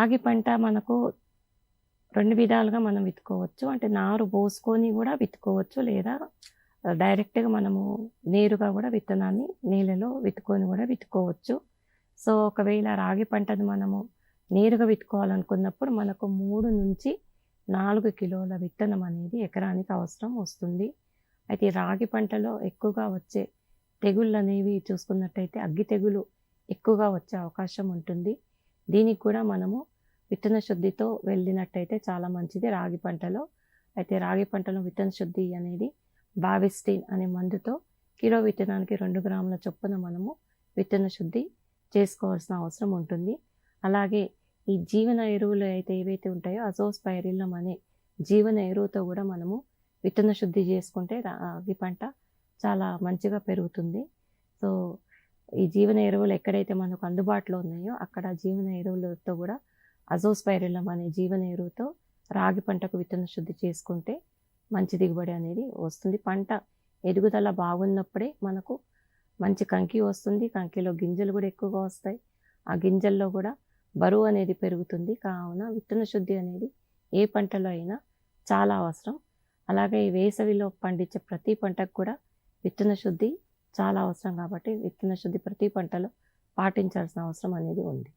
రాగి పంట మనకు 2 విధాలుగా మనం విత్తుకోవచ్చు. అంటే నారు పోసుకొని గూడా విత్తుకోవచ్చు. లేదా డైరెక్ట్‌గా మనము నేరుగా గూడా విత్తనాన్ని నీళ్ళలో విత్తుకొని గూడా విత్తుకోవచ్చు. సో, ఒకవేళ రాగి పంటను మనము నేరుగా విత్తుకోవాలనుకున్నప్పుడు మనకు 3-4 కిలోల విత్తనం అనేది ఎకరానికి అవసరం వస్తుంది. అయితే ఈ రాగి పంటలో ఎక్కువగా వచ్చే తెగుళ్ళనేవి చూసుకున్నట్టయితే అగ్గి తెగులు ఎక్కువగా వచ్చే అవకాశం ఉంటుంది. దీనికి కూడా మనము విత్తన శుద్ధితో వెళ్ళినట్టయితే చాలా మంచిది రాగి పంటలో. అయితే రాగి పంటలో విత్తన శుద్ధి అనేది బావిస్టిన్ అనే మందుతో కిలో విత్తనానికి 2 గ్రాముల చొప్పున మనము విత్తన శుద్ధి చేసుకోవాల్సిన అవసరం ఉంటుంది. అలాగే ఈ జీవన ఎరువులు ఏవైతే ఉంటాయో అజోస్పైరిల్లం అనే జీవన ఎరువుతో కూడా మనము విత్తన శుద్ధి చేసుకుంటే రాగి పంట చాలా మంచిగా పెరుగుతుంది. సో, ఈ జీవన ఎరువులు ఎక్కడైతే మనకు అందుబాటులో ఉన్నాయో అక్కడ జీవన ఎరువులతో కూడా అజోస్పైరిల్లం అనే జీవన ఎరువుతో రాగి పంటకు విత్తన శుద్ధి చేసుకుంటే మంచి దిగుబడి అనేది వస్తుంది. పంట ఎదుగుదల బాగున్నప్పుడే మనకు మంచి కంకి వస్తుంది. కంకిలో గింజలు కూడా ఎక్కువగా వస్తాయి. ఆ గింజల్లో కూడా బరువు అనేది పెరుగుతుంది. కావున విత్తన శుద్ధి అనేది ఏ పంటలో అయినా చాలా అవసరం. అలాగే ఈ వేసవిలో పండించే ప్రతి పంటకు కూడా విత్తన శుద్ధి చాలా అవసరం కాబట్టి విత్తన శుద్ధి ప్రతి పంటలో పాటించాల్సిన అవసరం అనేది ఉంది.